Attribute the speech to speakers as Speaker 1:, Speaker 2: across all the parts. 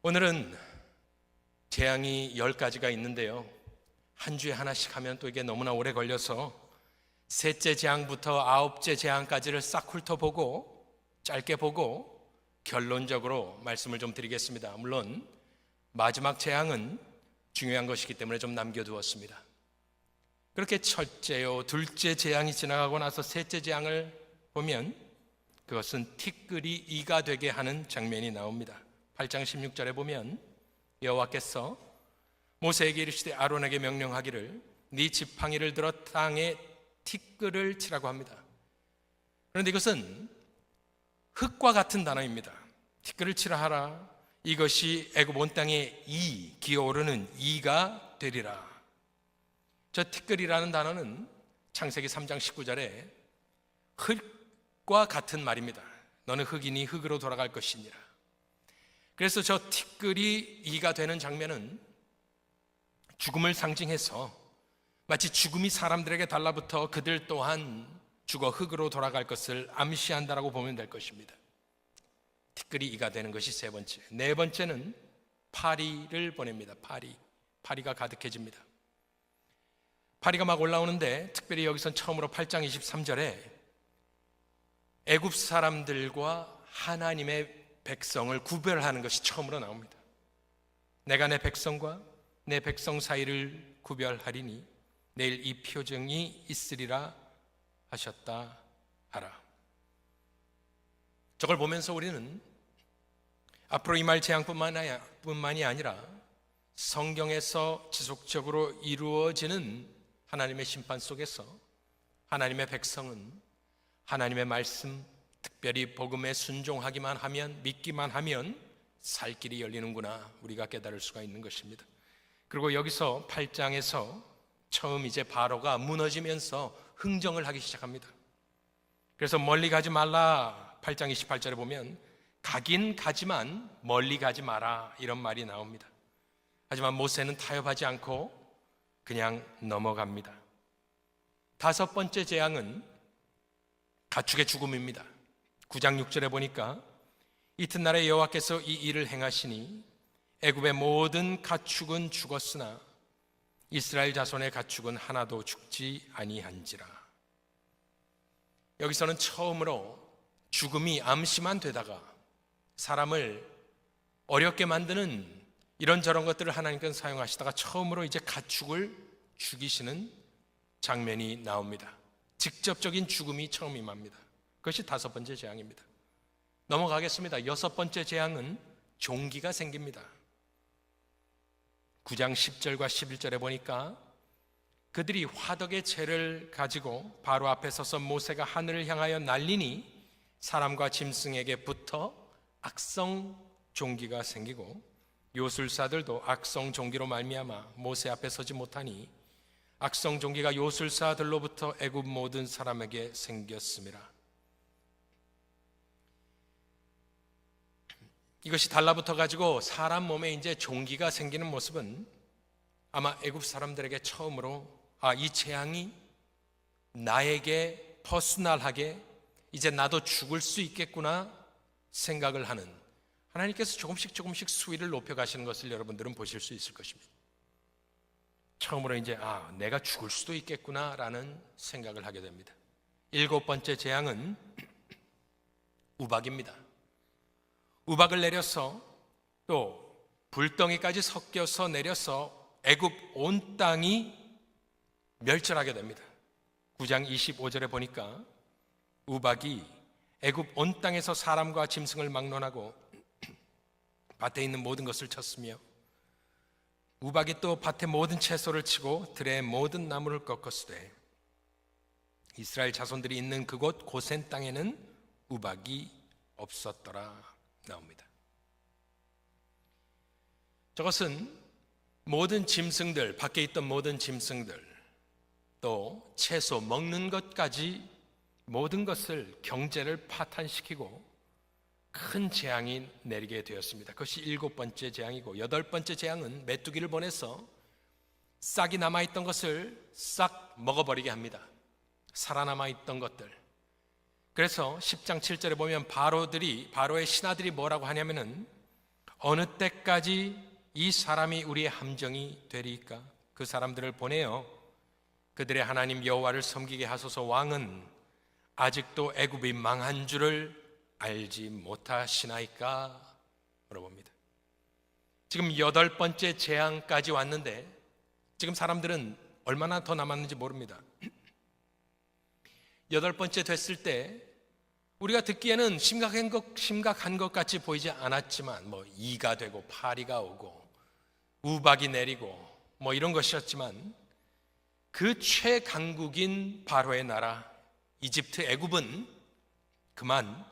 Speaker 1: 오늘은 재앙이 10가지가 있는데요. 한 주에 하나씩 하면 또 이게 너무나 오래 걸려서 셋째 재앙부터 9째 재앙까지를 싹 훑어보고 짧게 보고 결론적으로 말씀을 좀 드리겠습니다. 물론 마지막 재앙은 중요한 것이기 때문에 좀 남겨두었습니다. 그렇게 첫째요, 둘째 재앙이 지나가고 나서 셋째 재앙을 보면 그것은 티끌이 이가 되게 하는 장면이 나옵니다. 8장 16절에 보면 여호와께서 모세에게 이르시되 아론에게 명령하기를 네 지팡이를 들어 땅에 티끌을 치라고 합니다. 그런데 이것은 흙과 같은 단어입니다. 티끌을 치라 하라. 이것이 애굽 온 땅에 기어오르는 이가 되리라. 저 티끌이라는 단어는 창세기 3장 19절에 흙과 같은 말입니다. 너는 흙이니 흙으로 돌아갈 것이니라. 그래서 저 티끌이 이가 되는 장면은 죽음을 상징해서 마치 죽음이 사람들에게 달라붙어 그들 또한 죽어 흙으로 돌아갈 것을 암시한다라고 보면 될 것입니다. 티끌이 이가 되는 것이 세 번째. 네 번째는 파리를 보냅니다. 파리가 가득해집니다. 파리가 막 올라오는데 특별히 여기선 처음으로 8장 23절에 애굽 사람들과 하나님의 백성을 구별하는 것이 처음으로 나옵니다. 내가 내 백성과 내 백성 사이를 구별하리니 내일 이 표정이 있으리라 하셨다 하라. 저걸 보면서 우리는 앞으로 이 말 재앙뿐만이 아니라 성경에서 지속적으로 이루어지는 하나님의 심판 속에서 하나님의 백성은 하나님의 말씀, 특별히 복음에 순종하기만 하면, 믿기만 하면 살 길이 열리는구나 우리가 깨달을 수가 있는 것입니다. 그리고 여기서 8장에서 처음 이제 바로가 무너지면서 흥정을 하기 시작합니다. 그래서 멀리 가지 말라 8장 28절에 보면 가긴 가지만 멀리 가지 마라 이런 말이 나옵니다. 하지만 모세는 타협하지 않고 그냥 넘어갑니다. 다섯 번째 재앙은 가축의 죽음입니다. 9장 6절에 보니까 이튿날에 여호와께서 이 일을 행하시니 애굽의 모든 가축은 죽었으나 이스라엘 자손의 가축은 하나도 죽지 아니한지라. 여기서는 처음으로 죽음이 암시만 되다가 사람을 어렵게 만드는 이런저런 것들을 하나님께서 사용하시다가 처음으로 이제 가축을 죽이시는 장면이 나옵니다. 직접적인 죽음이 처음 임합니다. 그것이 다섯 번째 재앙입니다. 넘어가겠습니다. 여섯 번째 재앙은 종기가 생깁니다. 9장 10절과 11절에 보니까 그들이 화덕의 채를 가지고 바로 앞에 서서 모세가 하늘을 향하여 날리니 사람과 짐승에게 붙어 악성 종기가 생기고 요술사들도 악성 종기로 말미암아 모세 앞에 서지 못하니 악성 종기가 요술사들로부터 애굽 모든 사람에게 생겼음이라. 이것이 달라붙어 가지고 사람 몸에 이제 종기가 생기는 모습은 아마 애굽 사람들에게 처음으로 이 재앙이 나에게 퍼스널하게 이제 나도 죽을 수 있겠구나 생각을 하는, 하나님께서 조금씩 수위를 높여 가시는 것을 여러분들은 보실 수 있을 것입니다. 처음으로 이제 내가 죽을 수도 있겠구나라는 생각을 하게 됩니다. 일곱 번째 재앙은 우박입니다. 우박을 내려서 또 불덩이까지 섞여서 내려서 애굽 온 땅이 멸절하게 됩니다. 9장 25절에 보니까 우박이 애굽 온 땅에서 사람과 짐승을 막론하고 밭에 있는 모든 것을 쳤으며 우박이 또 밭의 모든 채소를 치고 들의 모든 나무를 꺾었으되 이스라엘 자손들이 있는 그곳 고센 땅에는 우박이 없었더라 나옵니다. 저것은 모든 짐승들, 밖에 있던 모든 짐승들, 또 채소 먹는 것까지 모든 것을 경제를 파탄시키고 큰 재앙이 내리게 되었습니다. 그것이 일곱 번째 재앙이고, 여덟 번째 재앙은 메뚜기를 보내서 싹이 남아있던 것을 싹 먹어버리게 합니다. 살아남아있던 것들. 그래서 10장 7절에 보면 바로의 신하들이 뭐라고 하냐면은 어느 때까지 이 사람이 우리의 함정이 되리까? 그 사람들을 보내어 그들의 하나님 여호와를 섬기게 하소서. 왕은 아직도 애굽이 망한 줄을 알지 못하시나이까? 물어봅니다. 지금 8번째 재앙까지 왔는데 지금 사람들은 얼마나 더 남았는지 모릅니다. 8번째 됐을 때 우리가 듣기에는 심각한 것 같이 보이지 않았지만 이가 되고 파리가 오고 우박이 내리고 이런 것이었지만 그 최강국인 바로의 나라 이집트 애굽은 그만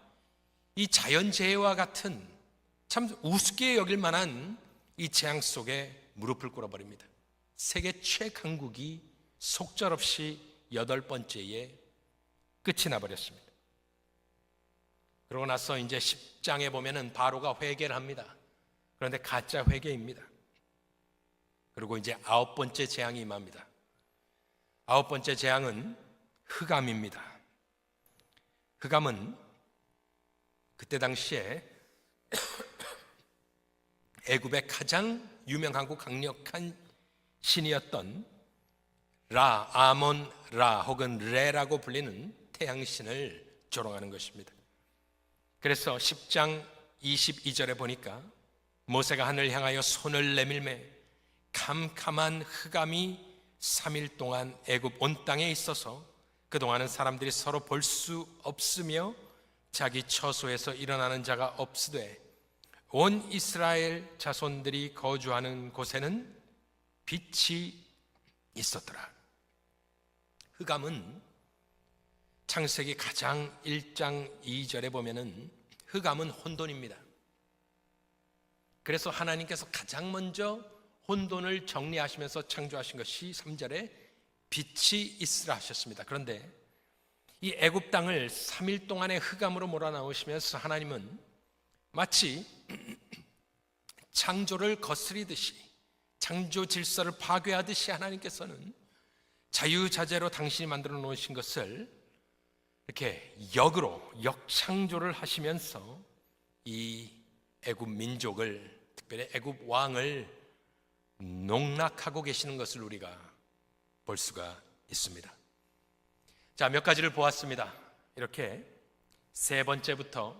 Speaker 1: 이 자연재해와 같은 참 우습게 여길 만한 이 재앙 속에 무릎을 꿇어버립니다. 세계 최강국이 속절없이 8번째에 끝이 나버렸습니다. 그러고 나서 이제 10장에 보면은 바로가 회개를 합니다. 그런데 가짜 회개입니다. 그리고 이제 9번째 재앙이 임합니다. 9번째 재앙은 흑암입니다. 흑암은 그때 당시에 애굽의 가장 유명하고 강력한 신이었던 라, 아몬 라 혹은 레라고 불리는 태양신을 조롱하는 것입니다. 그래서 10장 22절에 보니까 모세가 하늘을 향하여 손을 내밀매 캄캄한 흑암이 3일 동안 애굽 온 땅에 있어서 그동안은 사람들이 서로 볼 수 없으며 자기 처소에서 일어나는 자가 없으되 온 이스라엘 자손들이 거주하는 곳에는 빛이 있었더라. 흑암은 창세기 가장 1장 2절에 보면은 흑암은 혼돈입니다. 그래서 하나님께서 가장 먼저 혼돈을 정리하시면서 창조하신 것이 3절에 빛이 있으라 하셨습니다. 그런데 이 애굽 땅을 3일 동안의 흑암으로 몰아넣으시면서 하나님은 마치 창조를 거스리듯이 창조 질서를 파괴하듯이 하나님께서는 자유자재로 당신이 만들어 놓으신 것을 이렇게 역창조를 하시면서 이 애굽 민족을, 특별히 애굽 왕을 농락하고 계시는 것을 우리가 볼 수가 있습니다. 자, 몇 가지를 보았습니다. 이렇게 3번째부터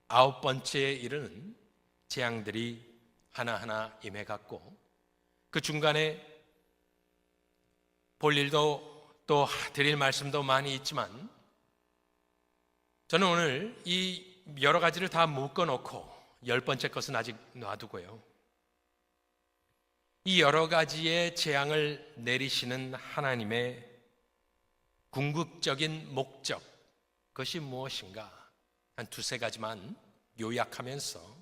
Speaker 1: 9번째에 이르는 재앙들이 하나하나 임해갔고 그 중간에 볼 일도 또 드릴 말씀도 많이 있지만 저는 오늘 이 여러 가지를 다 묶어놓고 10번째 것은 아직 놔두고요. 이 여러 가지의 재앙을 내리시는 하나님의 궁극적인 목적, 그것이 무엇인가? 한 2-3가지만 요약하면서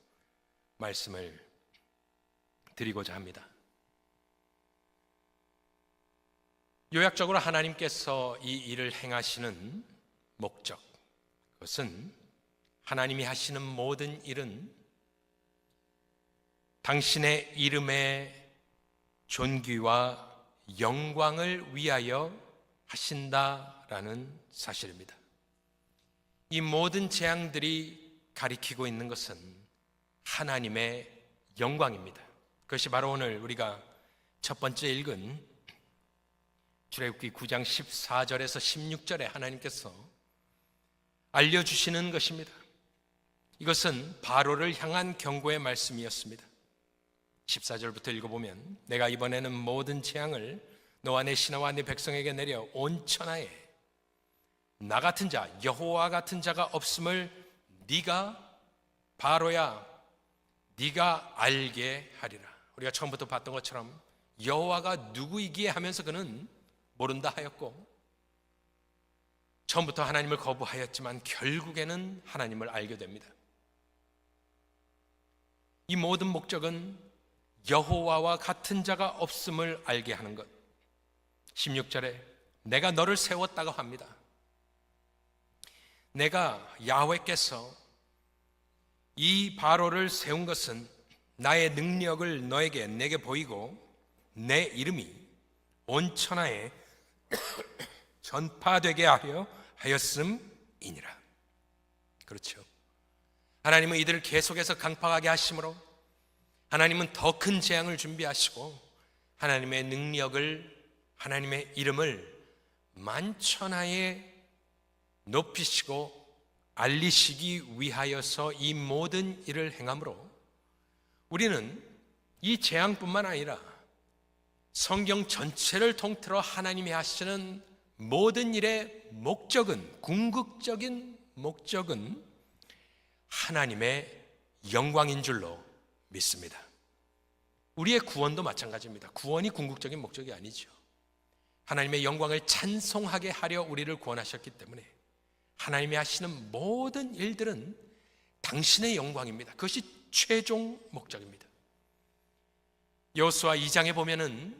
Speaker 1: 말씀을 드리고자 합니다. 요약적으로 하나님께서 이 일을 행하시는 목적, 그것은 하나님이 하시는 모든 일은 당신의 이름의 존귀와 영광을 위하여 하신다라는 사실입니다. 이 모든 재앙들이 가리키고 있는 것은 하나님의 영광입니다. 그것이 바로 오늘 우리가 첫 번째 읽은 출애굽기 9장 14절에서 16절에 하나님께서 알려주시는 것입니다. 이것은 바로를 향한 경고의 말씀이었습니다. 14절부터 읽어보면 내가 이번에는 모든 재앙을 너와 내 신하와 내 백성에게 내려 온 천하에 나 같은 자 여호와 같은 자가 없음을 네가 바로야 네가 알게 하리라. 우리가 처음부터 봤던 것처럼 여호와가 누구이기에 하면서 그는 모른다 하였고 처음부터 하나님을 거부하였지만 결국에는 하나님을 알게 됩니다. 이 모든 목적은 여호와와 같은 자가 없음을 알게 하는 것. 16절에 내가 너를 세웠다고 합니다. 내가 야훼께서 이 바로를 세운 것은 나의 능력을 내게 보이고 내 이름이 온 천하에 전파되게 하였음이니라. 그렇죠. 하나님은 이들을 계속해서 강팍하게 하심으로 하나님은 더 큰 재앙을 준비하시고 하나님의 능력을, 하나님의 이름을 만천하에 높이시고 알리시기 위하여서 이 모든 일을 행함으로 우리는 이 재앙뿐만 아니라 성경 전체를 통틀어 하나님이 하시는 모든 일의 목적은, 궁극적인 목적은 하나님의 영광인 줄로 믿습니다. 우리의 구원도 마찬가지입니다. 구원이 궁극적인 목적이 아니죠. 하나님의 영광을 찬송하게 하려 우리를 구원하셨기 때문에 하나님이 하시는 모든 일들은 당신의 영광입니다. 그것이 최종 목적입니다. 여호수아 2장에 보면은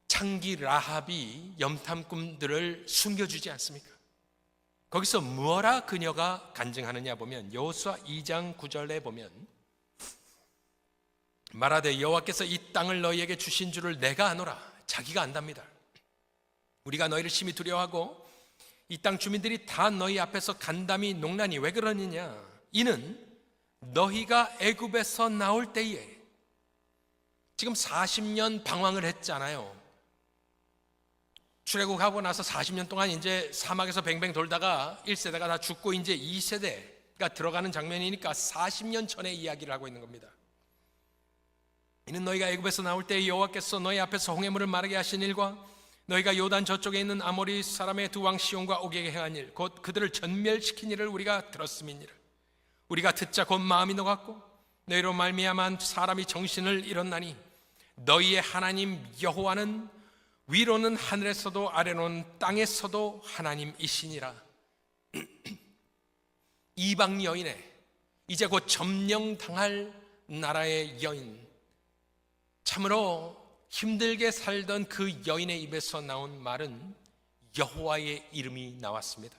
Speaker 1: 창기 라합이 염탐꾼들을 숨겨주지 않습니까? 거기서 무엇라 그녀가 간증하느냐 보면 여호수아 2장 9절에 보면 말하되 여호와께서 이 땅을 너희에게 주신 줄을 내가 아노라. 자기가 안답니다. 우리가 너희를 심히 두려워하고 이 땅 주민들이 다 너희 앞에서 간담이 농나니 왜 그러느냐? 이는 너희가 애굽에서 나올 때에 지금 40년 방황을 했잖아요. 출애굽하고 나서 40년 동안 이제 사막에서 뱅뱅 돌다가 1세대가 다 죽고 이제 2세대가 들어가는 장면이니까 40년 전의 이야기를 하고 있는 겁니다. 이는 너희가 애굽에서 나올 때 여호와께서 너희 앞에서 홍해물을 마르게 하신 일과 너희가 요단 저쪽에 있는 아모리 사람의 두 왕 시온과 옥에게 행한 일, 곧 그들을 전멸시킨 일을 우리가 들었음이니라. 우리가 듣자 곧 마음이 녹았고 너희로 말미암아 사람이 정신을 잃었나니 너희의 하나님 여호와는 위로는 하늘에서도 아래로는 땅에서도 하나님이시니라. 이방 여인의 이제 곧 점령당할 나라의 여인, 참으로 힘들게 살던 그 여인의 입에서 나온 말은 여호와의 이름이 나왔습니다.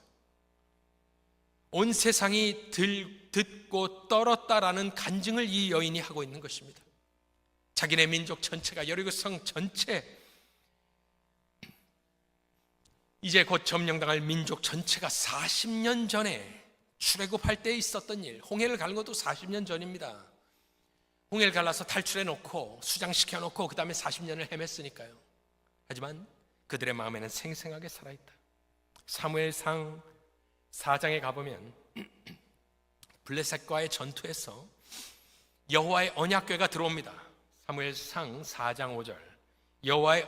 Speaker 1: 온 세상이 듣고 떨었다라는 간증을 이 여인이 하고 있는 것입니다. 자기네 민족 전체가, 여리고성 전체, 이제 곧 점령당할 민족 전체가 40년 전에 출애굽할 때 있었던 일, 홍해를 가는 것도 40년 전입니다. 홍해를 갈라서 탈출해 놓고 수장시켜 놓고 그 다음에 40년을 헤맸으니까요. 하지만 그들의 마음에는 생생하게 살아있다. 사무엘상 4장에 가보면 블레셋과의 전투에서 여호와의 언약궤가 들어옵니다. 사무엘상 4장 5절, 여호와의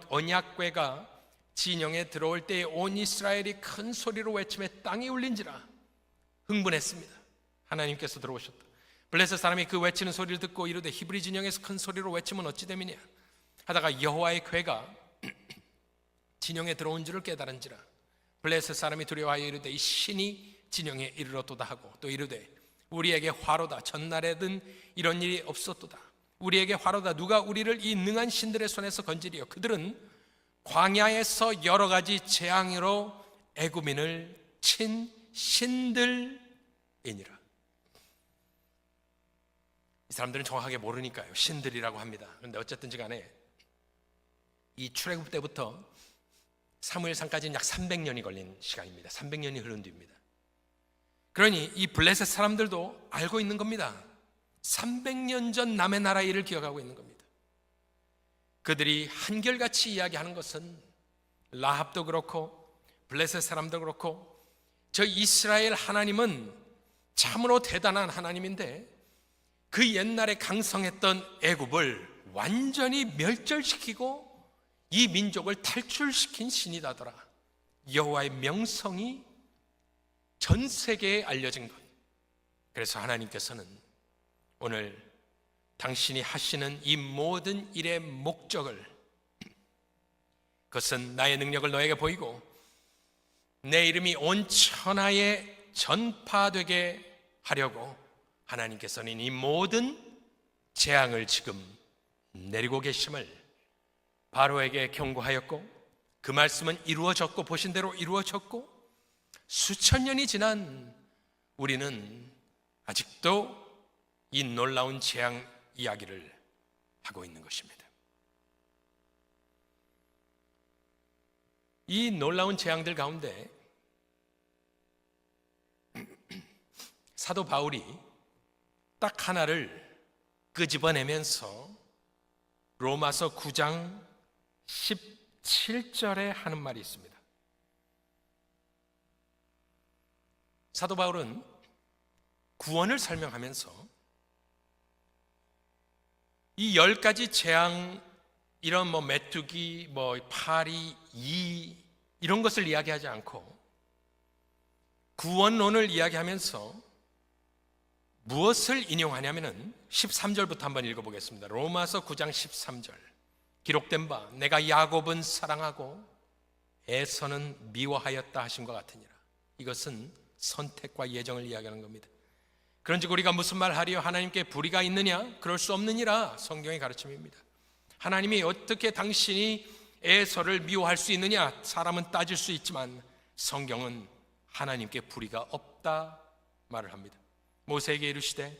Speaker 1: 언약궤가 진영에 들어올 때에 온 이스라엘이 큰 소리로 외치며 땅이 울린지라. 흥분했습니다. 하나님께서 들어오셨다. 블레셋 사람이 그 외치는 소리를 듣고 이르되 히브리 진영에서 큰 소리로 외치면 어찌 됨이냐 하다가 여호와의 궤가 진영에 들어온 줄을 깨달은지라. 블레셋 사람이 두려워하여 이르되 이 신이 진영에 이르렀도다 하고 또 이르되 우리에게 화로다. 전날에든 이런 일이 없었도다. 우리에게 화로다. 누가 우리를 이 능한 신들의 손에서 건지리요. 그들은 광야에서 여러 가지 재앙으로 애굽인을 친 신들이니라. 이 사람들은 정확하게 모르니까요, 신들이라고 합니다. 그런데 어쨌든지 간에 이 출애굽 때부터 사무엘상까지는 약 300년이 걸린 시간입니다. 300년이 흐른 뒤입니다. 그러니 이 블레셋 사람들도 알고 있는 겁니다. 300년 전 남의 나라 일을 기억하고 있는 겁니다. 그들이 한결같이 이야기하는 것은 라합도 그렇고 블레셋 사람도 그렇고 저 이스라엘 하나님은 참으로 대단한 하나님인데 그 옛날에 강성했던 애굽을 완전히 멸절시키고 이 민족을 탈출시킨 신이다더라. 여호와의 명성이 전 세계에 알려진 것. 그래서 하나님께서는 오늘 당신이 하시는 이 모든 일의 목적을, 그것은 나의 능력을 너에게 보이고 내 이름이 온 천하에 전파되게 하려고 하나님께서는 이 모든 재앙을 지금 내리고 계심을 바로에게 경고하였고, 그 말씀은 이루어졌고 보신 대로 이루어졌고, 수천 년이 지난 우리는 아직도 이 놀라운 재앙 이야기를 하고 있는 것입니다. 이 놀라운 재앙들 가운데 사도 바울이 딱 하나를 끄집어내면서 로마서 9장 17절에 하는 말이 있습니다. 사도 바울은 구원을 설명하면서 이 10가지 재앙, 이런 메뚜기, 파리, 이런 것을 이야기하지 않고 구원론을 이야기하면서 무엇을 인용하냐면은 13절부터 한번 읽어보겠습니다. 로마서 9장 13절. 기록된 바 내가 야곱은 사랑하고 에서는 미워하였다 하신 것 같으니라. 이것은 선택과 예정을 이야기하는 겁니다. 그런즉 우리가 무슨 말 하리요? 하나님께 불의가 있느냐? 그럴 수 없느니라. 성경의 가르침입니다. 하나님이 어떻게 당신이 에서를 미워할 수 있느냐? 사람은 따질 수 있지만 성경은 하나님께 불의가 없다 말을 합니다. 모세에게 이르시되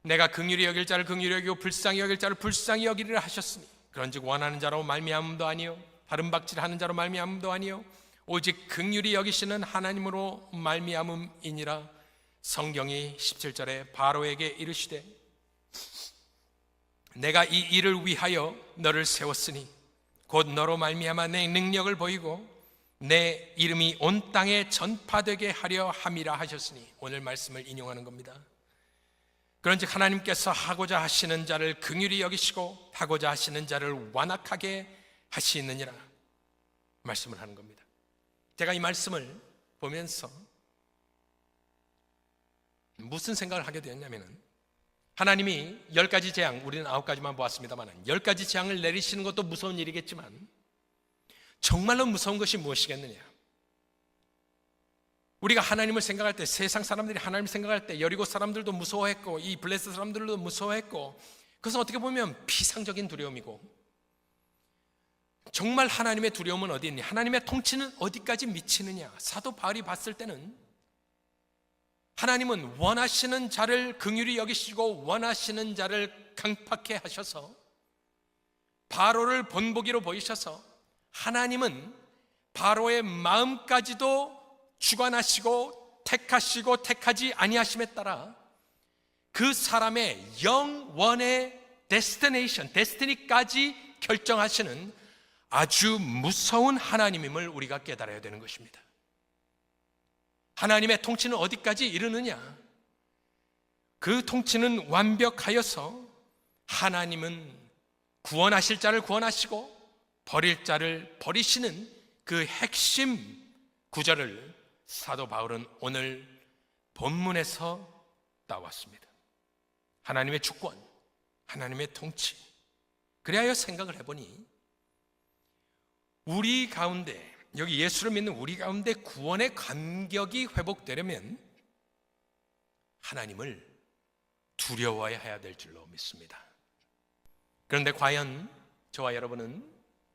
Speaker 1: 내가 긍휼히 여길 자를 긍휼히 여기고 불쌍히 여길 자를 불쌍히 여기리라 하셨으니 그런즉 원하는 자로 말미암음도 아니요 다른 박질하는 자로 말미암음도 아니요 오직 긍휼히 여기시는 하나님으로 말미암음이니라. 성경이 17절에 바로에게 이르시되 내가 이 일을 위하여 너를 세웠으니 곧 너로 말미암아 내 능력을 보이고 내 이름이 온 땅에 전파되게 하려 함이라 하셨으니, 오늘 말씀을 인용하는 겁니다. 그런즉 하나님께서 하고자 하시는 자를 긍휼히 여기시고 하고자 하시는 자를 완악하게 하시느니라 말씀을 하는 겁니다. 제가 이 말씀을 보면서 무슨 생각을 하게 되었냐면은, 하나님이 10가지 재앙, 우리는 9가지만 보았습니다만 10가지 재앙을 내리시는 것도 무서운 일이겠지만 정말로 무서운 것이 무엇이겠느냐? 우리가 하나님을 생각할 때, 세상 사람들이 하나님을 생각할 때 여리고 사람들도 무서워했고 이 블레스 사람들도 무서워했고, 그것은 어떻게 보면 피상적인 두려움이고, 정말 하나님의 두려움은 어디 있니? 하나님의 통치는 어디까지 미치느냐? 사도 바울이 봤을 때는 하나님은 원하시는 자를 긍휼히 여기시고 원하시는 자를 강팍해 하셔서 바로를 본보기로 보이셔서, 하나님은 바로의 마음까지도 주관하시고 택하시고 택하지 아니하심에 따라 그 사람의 영원의 데스티니까지 결정하시는 아주 무서운 하나님임을 우리가 깨달아야 되는 것입니다. 하나님의 통치는 어디까지 이르느냐? 그 통치는 완벽하여서 하나님은 구원하실 자를 구원하시고 버릴 자를 버리시는 그 핵심 구절을 사도 바울은 오늘 본문에서 따왔습니다. 하나님의 주권, 하나님의 통치. 그래야 생각을 해보니 우리 가운데, 여기 예수를 믿는 우리 가운데 구원의 감격이 회복되려면 하나님을 두려워해야 될 줄로 믿습니다. 그런데 과연 저와 여러분은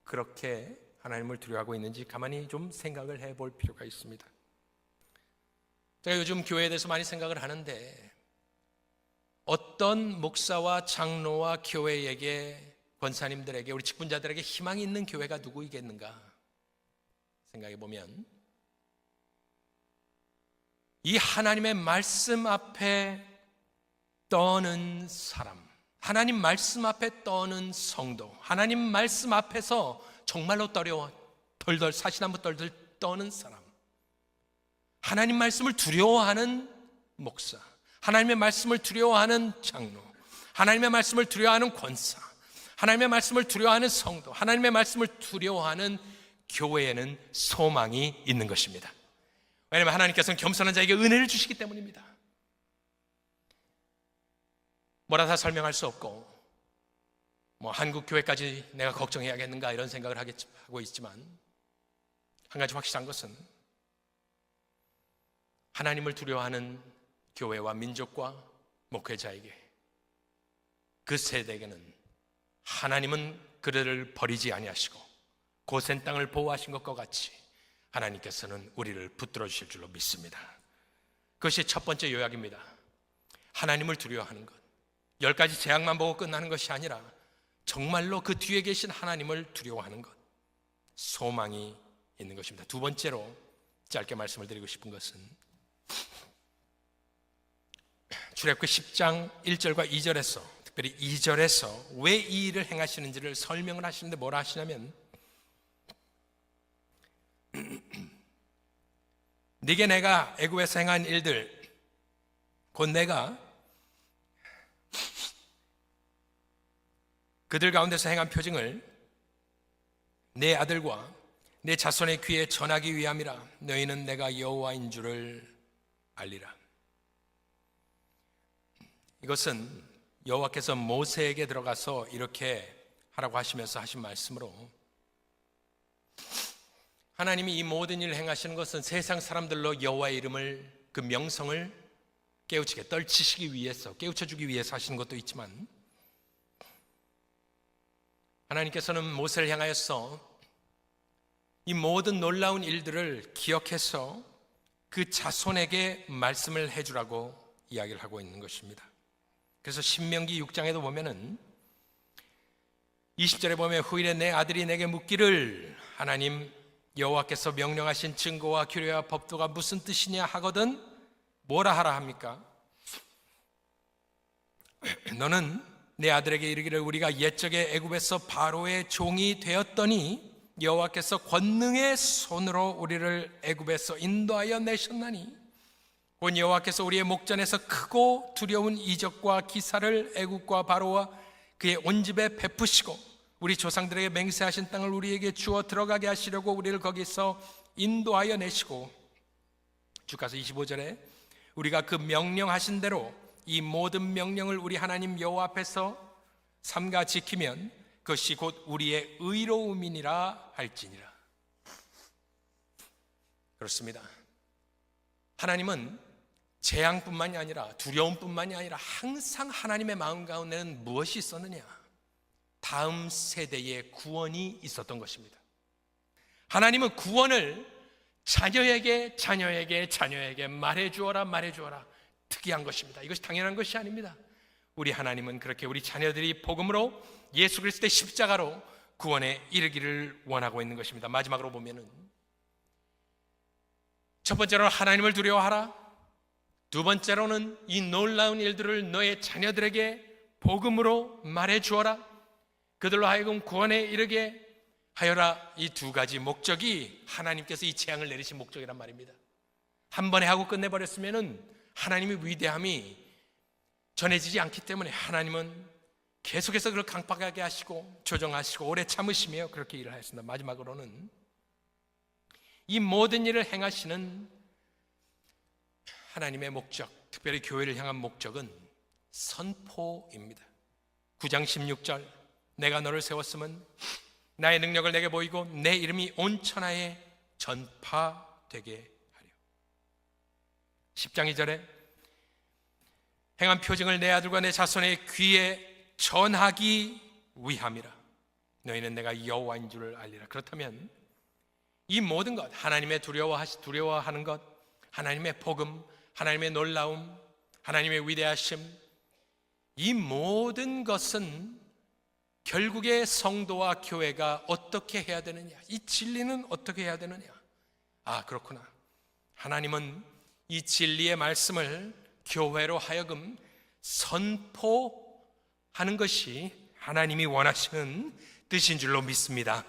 Speaker 1: 그렇게 하나님을 두려워하고 있는지 가만히 좀 생각을 해볼 필요가 있습니다. 제가 요즘 교회에 대해서 많이 생각을 하는데, 어떤 목사와 장로와 교회에게, 권사님들에게, 우리 직분자들에게 희망이 있는 교회가 누구이겠는가 생각해 보면, 이 하나님의 말씀 앞에 떠는 사람, 하나님 말씀 앞에 떠는 성도, 하나님 말씀 앞에서 정말로 덜덜 사시나무 덜덜 떠는 사람, 하나님 말씀을 두려워하는 목사, 하나님의 말씀을 두려워하는 장로, 하나님의 말씀을 두려워하는 권사, 하나님의 말씀을 두려워하는 성도, 하나님의 말씀을 두려워하는 교회에는 소망이 있는 것입니다. 왜냐하면 하나님께서는 겸손한 자에게 은혜를 주시기 때문입니다. 뭐라 다 설명할 수 없고, 한국 교회까지 내가 걱정해야겠는가 이런 생각을 하고 있지만, 한 가지 확실한 것은 하나님을 두려워하는 교회와 민족과 목회자에게, 그 세대에게는 하나님은 그들을 버리지 아니하시고 고센 땅을 보호하신 것과 같이 하나님께서는 우리를 붙들어 주실 줄로 믿습니다. 그것이 첫 번째 요약입니다. 하나님을 두려워하는 것. 10가지 재앙만 보고 끝나는 것이 아니라 정말로 그 뒤에 계신 하나님을 두려워하는 것, 소망이 있는 것입니다. 두 번째로 짧게 말씀을 드리고 싶은 것은, 출애굽기 10장 1절과 2절에서, 특별히 2절에서 왜 이 일을 행하시는지를 설명을 하시는데 뭐라 하시냐면, 네게 내가 애굽에서 행한 일들, 곧 내가 그들 가운데서 행한 표징을 내 아들과 내 자손의 귀에 전하기 위함이라. 너희는 내가 여호와인 줄을 알리라. 이것은 여호와께서 모세에게 들어가서 이렇게 하라고 하시면서 하신 말씀으로, 하나님이 이 모든 일을 행하시는 것은 세상 사람들로 여호와의 이름을, 그 명성을 깨우치게, 떨치시기 위해서, 깨우쳐주기 위해서 하시는 것도 있지만, 하나님께서는 모세를 향하여서 이 모든 놀라운 일들을 기억해서 그 자손에게 말씀을 해주라고 이야기를 하고 있는 것입니다. 그래서 신명기 6장에도 보면은 20절에 보면, 후일에 내 아들이 내게 묻기를 하나님 여호와께서 명령하신 증거와 규례와 법도가 무슨 뜻이냐 하거든 뭐라 하라 합니까? 너는 내 아들에게 이르기를, 우리가 옛적에 애굽에서 바로의 종이 되었더니 여호와께서 권능의 손으로 우리를 애굽에서 인도하여 내셨나니, 곧 여호와께서 우리의 목전에서 크고 두려운 이적과 기사를 애굽과 바로와 그의 온 집에 베푸시고 우리 조상들에게 맹세하신 땅을 우리에게 주어 들어가게 하시려고 우리를 거기서 인도하여 내시고, 주가서 25절에 우리가 그 명령하신 대로 이 모든 명령을 우리 하나님 여호와 앞에서 삼가 지키면 그것이 곧 우리의 의로움이니라 할지니라. 그렇습니다. 하나님은 재앙뿐만이 아니라, 두려움뿐만이 아니라 항상 하나님의 마음 가운데는 무엇이 있었느냐? 다음 세대의 구원이 있었던 것입니다. 하나님은 구원을 자녀에게 말해주어라 특이한 것입니다. 이것이 당연한 것이 아닙니다. 우리 하나님은 그렇게 우리 자녀들이 복음으로 예수 그리스도의 십자가로 구원에 이르기를 원하고 있는 것입니다. 마지막으로 보면은, 첫 번째로는 하나님을 두려워하라. 두 번째로는 이 놀라운 일들을 너의 자녀들에게 복음으로 말해주어라. 그들로 하여금 구원에 이르게 하여라. 이 두 가지 목적이 하나님께서 이 재앙을 내리신 목적이란 말입니다. 한 번에 하고 끝내버렸으면 하나님의 위대함이 전해지지 않기 때문에 하나님은 계속해서 그걸 강팍하게 하시고 조정하시고 오래 참으시며 그렇게 일을 하였습니다. 마지막으로는 이 모든 일을 행하시는 하나님의 목적, 특별히 교회를 향한 목적은 선포입니다. 9장 16절, 내가 너를 세웠으면 나의 능력을 내게 보이고 내 이름이 온 천하에 전파되게 하려. 10장 2절에 행한 표징을 내 아들과 내 자손의 귀에 전하기 위함이라. 너희는 내가 여호와인 줄을 알리라. 그렇다면 이 모든 것, 하나님의 두려워하는 것, 하나님의 복음, 하나님의 놀라움, 하나님의 위대하심, 이 모든 것은 결국에 성도와 교회가 어떻게 해야 되느냐, 이 진리는 어떻게 해야 되느냐. 아, 그렇구나. 하나님은 이 진리의 말씀을 교회로 하여금 선포하는 것이 하나님이 원하시는 뜻인 줄로 믿습니다.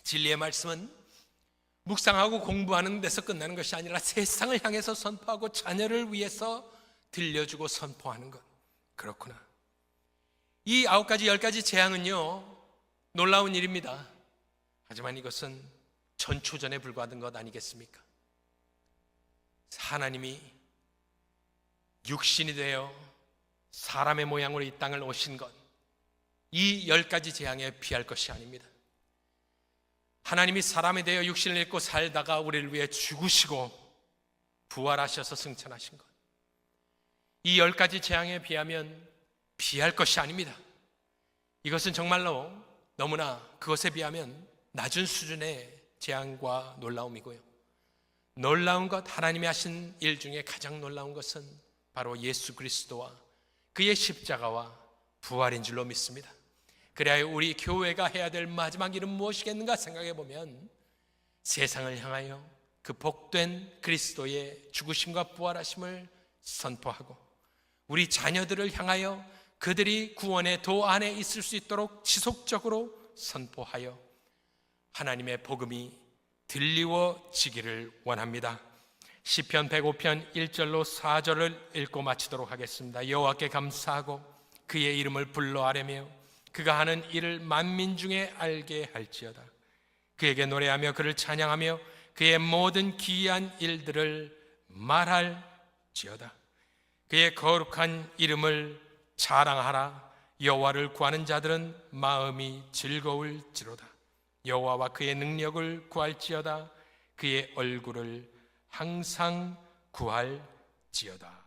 Speaker 1: 진리의 말씀은 묵상하고 공부하는 데서 끝나는 것이 아니라 세상을 향해서 선포하고 자녀를 위해서 들려주고 선포하는 것. 그렇구나. 이 9가지 10가지 재앙은요, 놀라운 일입니다. 하지만 이것은 전초전에 불과하던 것 아니겠습니까? 하나님이 육신이 되어 사람의 모양으로 이 땅을 오신 것, 이 10가지 재앙에 비할 것이 아닙니다. 하나님이 사람이 되어 육신을 입고 살다가 우리를 위해 죽으시고 부활하셔서 승천하신 것, 이 10가지 재앙에 비하면 비할 것이 아닙니다. 이것은 정말로 너무나 그것에 비하면 낮은 수준의 재앙과 놀라움이고요, 놀라운 것, 하나님이 하신 일 중에 가장 놀라운 것은 바로 예수 그리스도와 그의 십자가와 부활인 줄로 믿습니다. 그래야 우리 교회가 해야 될 마지막 일은 무엇이겠는가 생각해 보면 세상을 향하여 그 복된 그리스도의 죽으심과 부활하심을 선포하고 우리 자녀들을 향하여 그들이 구원의 도 안에 있을 수 있도록 지속적으로 선포하여 하나님의 복음이 들리워지기를 원합니다. 시편 105편 1절로 4절을 읽고 마치도록 하겠습니다. 여호와께 감사하고 그의 이름을 불러 아뢰며 그가 하는 일을 만민 중에 알게 할지어다. 그에게 노래하며 그를 찬양하며 그의 모든 기이한 일들을 말할지어다. 그의 거룩한 이름을 자랑하라. 여호와를 구하는 자들은 마음이 즐거울지로다. 여호와와 그의 능력을 구할지어다. 그의 얼굴을 항상 구할지어다.